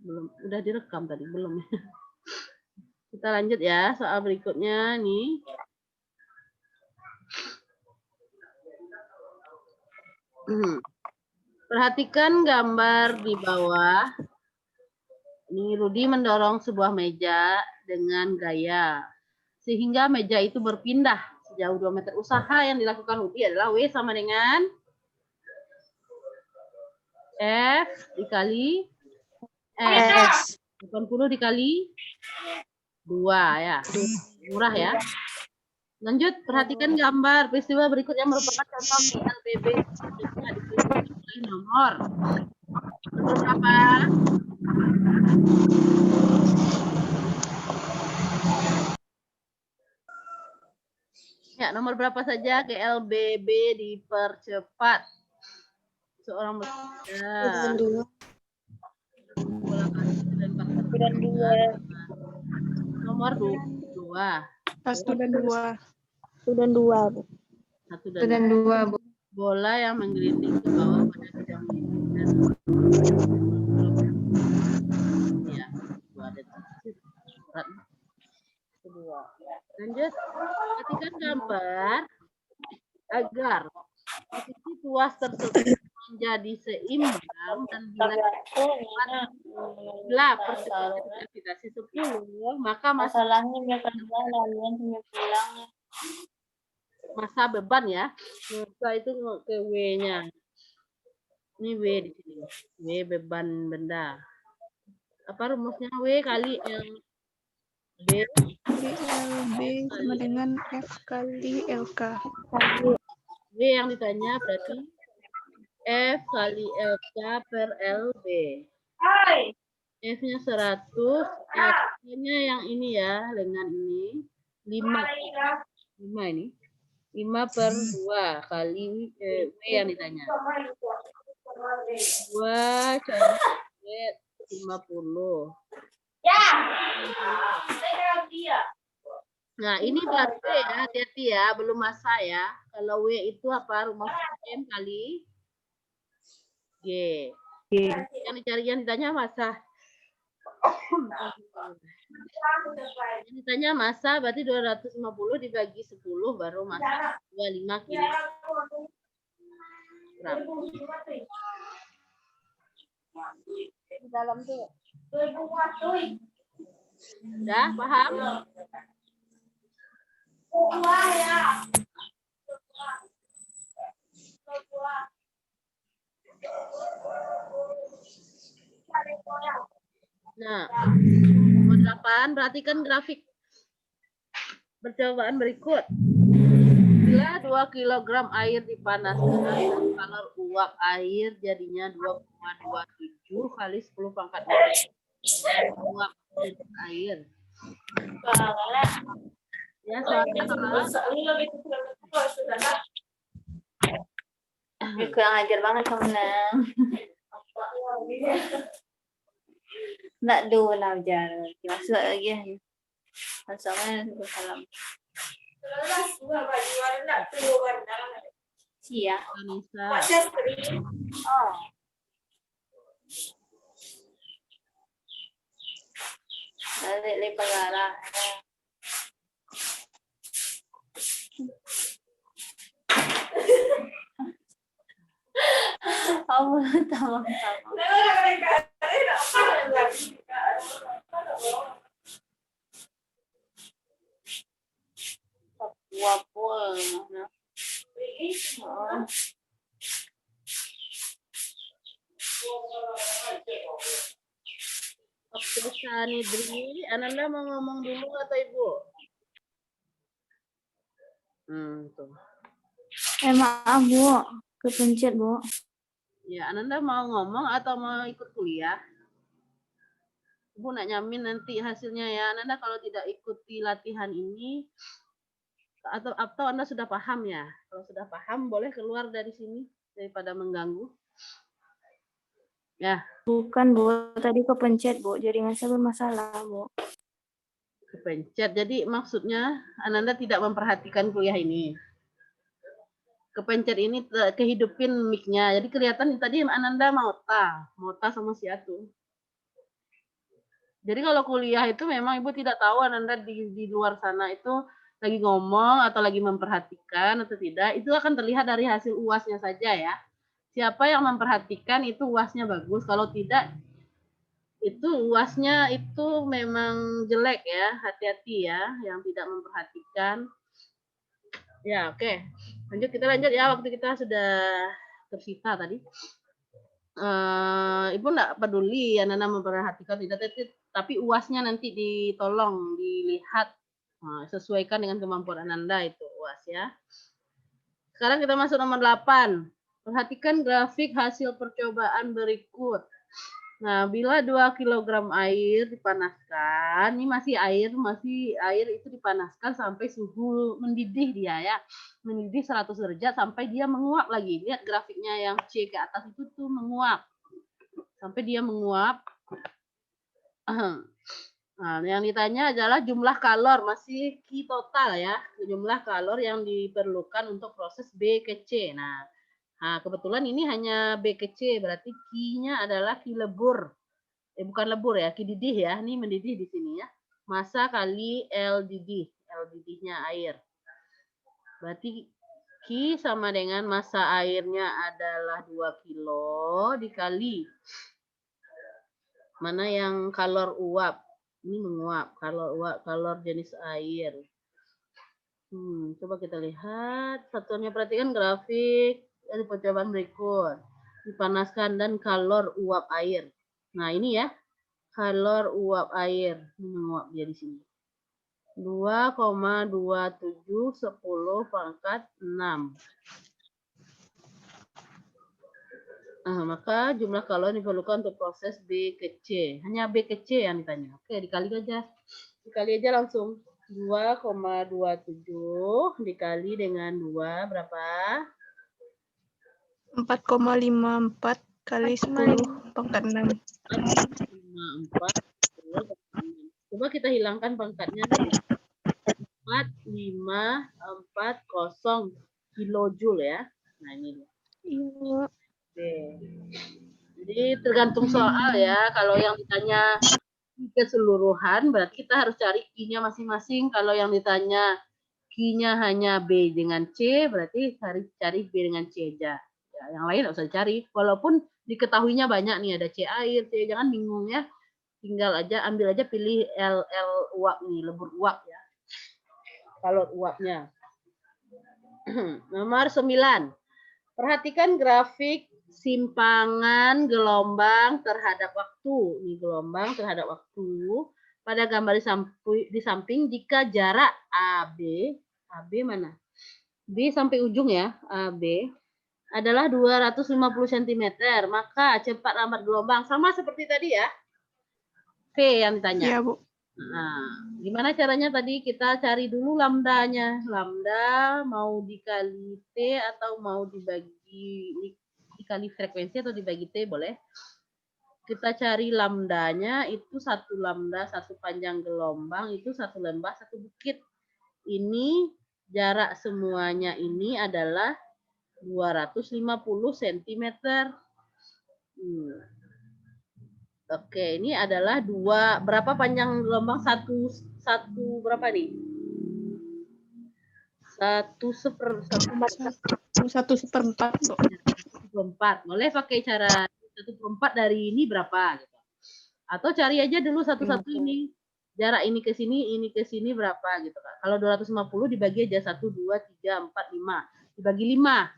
Belum, udah direkam tadi, belum ya? Kita lanjut ya, soal berikutnya nih. Perhatikan gambar di bawah. Ini Rudi mendorong sebuah meja dengan gaya sehingga meja itu berpindah sejauh 2 meter. Usaha yang dilakukan Rudi adalah W sama dengan F dikali S. 80 dikali 2 ya. Murah ya. Lanjut, perhatikan gambar peristiwa berikut yang merupakan contoh LBB. Nomor berapa? Ya, nomor berapa saja GLBB dipercepat? Seorang bekerja. Dan 2. Nomor 2. 1 dan 2. 1 dan 2, Bu. 1 dan 2, Bu. Bola yang menggelinding ke bawah pada bidang ini. Ya, 2 detik. Kedua. Lanjut. Perhatikan gambar agar posisi tuas tersebut menjadi seimbang dan bila persepitasi 10, maka Masalahnya masa beban ya. Masa itu ke W-nya. Ini W di sini. W beban benda. Apa rumusnya? W kali L B. LB sama dengan F kali LK. W yang ditanya berarti F kali LK per LB. F-nya 100, X-nya yang ini ya, dengan ini 5. 5 ini. 5 per 2 kali W yang ditanya. 2 kali 50. Nah, ini baru W ya, hati-hati ya, belum massa ya. Kalau W itu apa? Rumus M kali G. Yang ditanya massa. Yang ditanya massa berarti 250 dibagi 10 baru massa 25 kg. Di dalam tuh. Udah paham? Nah, nomor 8, perhatikan grafik percobaan berikut. Bila 2 kg air dipanaskan, kalor uap air jadinya 2,27 kali 10 pangkat 6 uap air. Ya, soalnya kurang ajar banget kamu, Nang. Nak dua lah jalan. Masuk lagi. Masalahnya salam. Sia. Anissa. Oh. Dali pagara. Oh, tama. Guapo. Oke, Sanidri, Ananda mau ngomong dulu atau Ibu? Tuh. Maaf, Bu. Kepencet, Bu. Ya, Ananda mau ngomong atau mau ikut kuliah? Ibu nak nyamin nanti hasilnya ya. Ananda kalau tidak ikuti latihan ini, atau Anda sudah paham ya? Kalau sudah paham, boleh keluar dari sini daripada mengganggu. Ya. Bukan, Bu. Tadi kepencet, Bu. Jaringan saya bermasalah, Bu. Kepencet. Jadi maksudnya Ananda tidak memperhatikan kuliah ini. kepencet ini kehidupin mic-nya. Jadi kelihatan tadi Ananda Mauta sama si Atu. Jadi kalau kuliah itu memang Ibu tidak tahu Ananda di luar sana itu lagi ngomong atau lagi memperhatikan atau tidak. Itu akan terlihat dari hasil UAS-nya saja ya. Siapa yang memperhatikan itu UAS-nya bagus. Kalau tidak, itu UAS-nya itu memang jelek ya. Hati-hati ya yang tidak memperhatikan. Ya, oke. Kita lanjut ya, waktu kita sudah tersita tadi. Ibu enggak peduli Nana memperhatikan tidak, tapi UAS-nya nanti ditolong dilihat. Sesuaikan dengan kemampuan Ananda itu UAS ya. Sekarang kita masuk nomor 8. Perhatikan grafik hasil percobaan berikut. Nah, bila 2 kg air dipanaskan, ini masih air itu dipanaskan sampai suhu mendidih dia ya. Mendidih 100 derajat sampai dia menguap lagi. Lihat grafiknya yang C ke atas itu tuh menguap. Sampai dia menguap. Nah, yang ditanya adalah jumlah kalor, masih Q total ya. Jumlah kalor yang diperlukan untuk proses B ke C. Nah, kebetulan ini hanya B ke C, berarti Q-nya adalah Q lebur. Bukan lebur ya, Q didih ya. Ini mendidih di sini ya. Massa kali L didih. L didihnya air. Berarti Q sama dengan massa airnya adalah 2 kilo dikali. Mana yang kalor uap? Ini menguap. Kalor uap, kalor jenis air. Coba kita lihat. Satuannya perhatikan grafik dari percobaan berikut. Dipanaskan dan kalor uap air. Nah ini ya. Kalor uap air. Ini menguap dia di sini. 2,2710 pangkat 6. Maka jumlah kalor yang diperlukan untuk proses B ke C. Hanya B ke C yang ditanya. Oke, dikali aja. Dikali aja langsung. 2,27 dikali dengan 2 berapa? 4,54 kali 10 pangkat 6. 4,54. Coba kita hilangkan pangkatnya. 4540 kilojoule ya. Nah ini dia. Iya. Oke. Jadi tergantung soal ya. Kalau yang ditanya keseluruhan, berarti kita harus cari Q-nya masing-masing. Kalau yang ditanya Q-nya hanya B dengan C, berarti cari B dengan C aja. Ya, yang lain nggak usah dicari. Walaupun diketahuinya banyak nih, ada C air, C, jangan bingung ya. Tinggal aja, ambil aja pilih L uap nih, lebur uap ya. Kalor uapnya. Nomor 9. Perhatikan grafik simpangan gelombang terhadap waktu. Ini gelombang terhadap waktu. Pada gambar di samping jika jarak AB mana? B sampai ujung ya, AB adalah 250 cm. Maka cepat lambat gelombang. Sama seperti tadi ya. V yang ditanya. Iya, Bu. Nah, gimana caranya tadi? Kita cari dulu lambdanya. Lambda mau dikali T atau mau dikali frekuensi atau dibagi T boleh. Kita cari lambdanya itu 1 lambda, 1 panjang gelombang itu 1 lembah, 1 bukit. Ini jarak semuanya ini adalah 250 cm. Oke, ini adalah berapa panjang gelombang? Satu berapa nih? 1/4. Boleh pakai cara 1/4 dari ini berapa? Gitu. Atau cari aja dulu satu-satu ini. Jarak ini ke sini berapa gitu kan. Kalau 250 dibagi aja 1, 2, 3, 4, 5. Dibagi 5.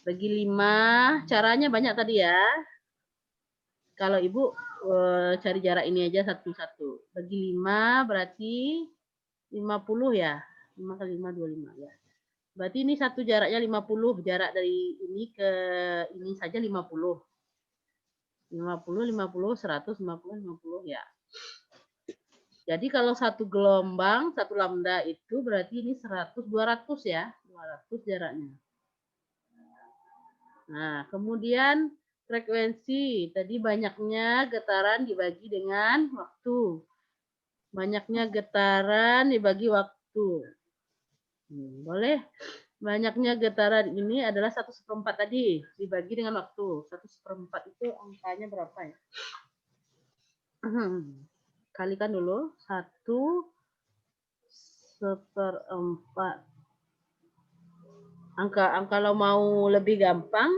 Bagi 5, caranya banyak tadi ya. Kalau Ibu cari jarak ini aja satu-satu. Bagi 5 berarti 50 ya. 5 kali 5, 25 ya. Berarti ini satu jaraknya 50. Jarak dari ini ke ini saja 50. 50, 50, 100, 50, 50 ya. Jadi kalau satu gelombang, satu lambda itu berarti ini 100, 200 ya. 200 jaraknya. Nah, kemudian frekuensi. Tadi banyaknya getaran dibagi dengan waktu. Banyaknya getaran dibagi waktu. Boleh Banyaknya getaran ini adalah 1/4 tadi dibagi dengan waktu. 1/4 itu angkanya berapa ya? Kalikan dulu 1/4. Kalau mau lebih gampang,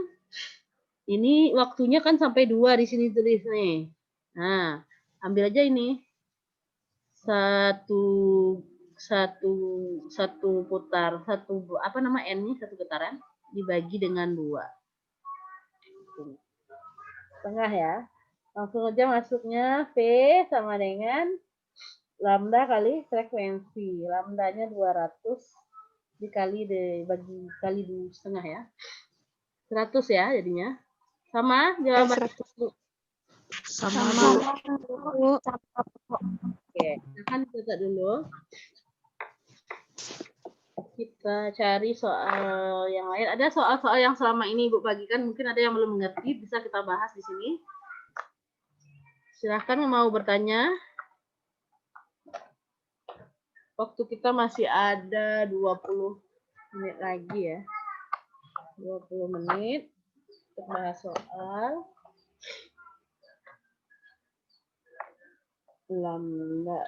ini waktunya kan sampai 2 di sini tulis nih. Nah, ambil aja ini. Satu putar, apa nama N-nya, satu getaran dibagi dengan 2. Setengah ya. Langsung aja masuknya V sama dengan lambda kali frekuensi. Lambdanya 200 dikali bagi kali 2,5 ya. 100 ya jadinya. Sama jawaban. Sama, Bu. Oke, silahkan catat dulu. Kita cari soal yang lain. Ada soal-soal yang selama ini Ibu bagikan, mungkin ada yang belum mengerti, bisa kita bahas di sini. Silahkan yang mau bertanya. Waktu kita masih ada 20 menit lagi ya. 20 menit untuk bahas soal. Lambda.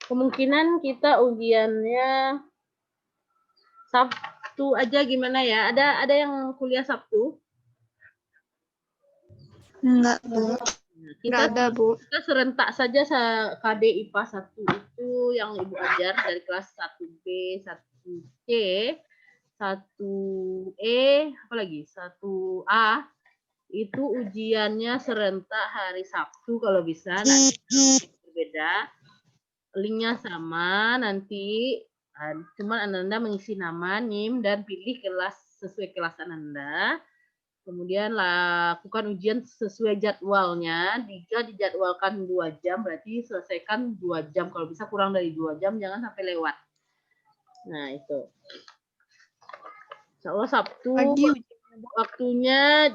Kemungkinan kita ujiannya Sabtu aja gimana ya? Ada yang kuliah Sabtu? Enggak, Bu. Enggak ada, Bu. Kita serentak saja KD IPA 1 itu yang Ibu ajar dari kelas 1B, 1C, 1E, apa lagi? 1A. Itu ujiannya serentak hari Sabtu kalau bisa. Nanti berbeda. Linknya sama nanti, cuman Anda mengisi nama, NIM, dan pilih kelas sesuai kelas Anda. Kemudian lakukan ujian sesuai jadwalnya. Jika dijadwalkan 2 jam, berarti selesaikan 2 jam. Kalau bisa kurang dari 2 jam, jangan sampai lewat. Nah, itu. Insya Allah Sabtu, waktunya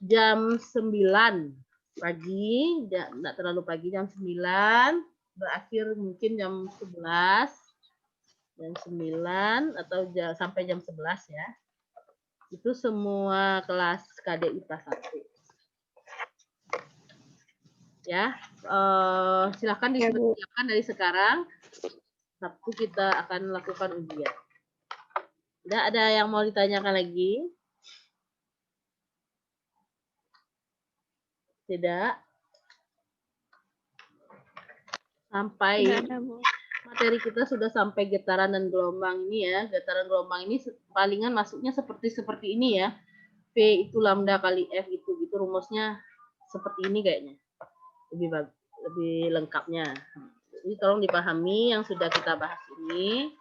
jam 9 pagi, tidak terlalu pagi, jam 9. Berakhir mungkin jam 11, jam 9 atau sampai jam 11 ya. Itu semua kelas KD IPA 1. Ya, silahkan dipersiapkan dari sekarang. Sabtu kita akan lakukan ujian. Tidak ada yang mau ditanyakan lagi? Tidak. Sampai materi kita sudah sampai getaran dan gelombang ini ya. Getaran gelombang ini palingan masuknya seperti ini ya. V itu lambda kali F itu gitu rumusnya seperti ini kayaknya. Lebih lengkapnya. Jadi tolong dipahami yang sudah kita bahas ini.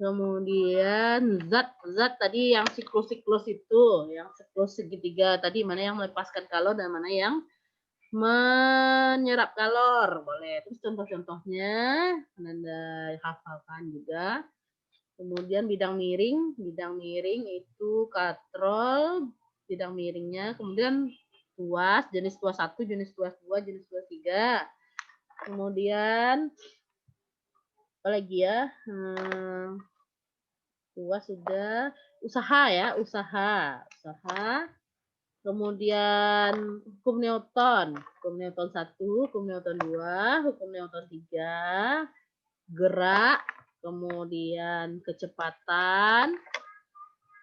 Kemudian zat tadi yang siklus itu, yang siklus segitiga tadi, mana yang melepaskan kalor dan mana yang menyerap kalor. Boleh. Terus contoh-contohnya Anda hafalkan juga. Kemudian bidang miring itu katrol, bidang miringnya. Kemudian tuas, jenis tuas 1, jenis tuas 2, jenis tuas 3. Kemudian apa lagi ya? Tuas sudah, usaha ya, usaha. Kemudian hukum Newton 1, hukum Newton 2, hukum Newton 3, gerak, kemudian kecepatan,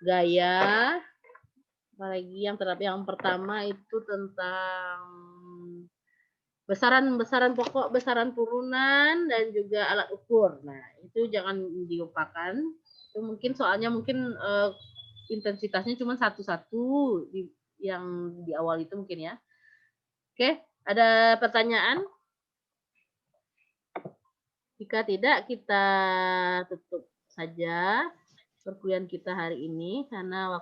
gaya. Apalagi yang pertama itu tentang besaran pokok, besaran turunan, dan juga alat ukur. Nah, itu jangan dilupakan. Itu mungkin soalnya intensitasnya cuma satu-satu yang di awal itu mungkin ya. Oke, ada pertanyaan? Jika tidak, kita tutup saja perkuliahan kita hari ini karena waktu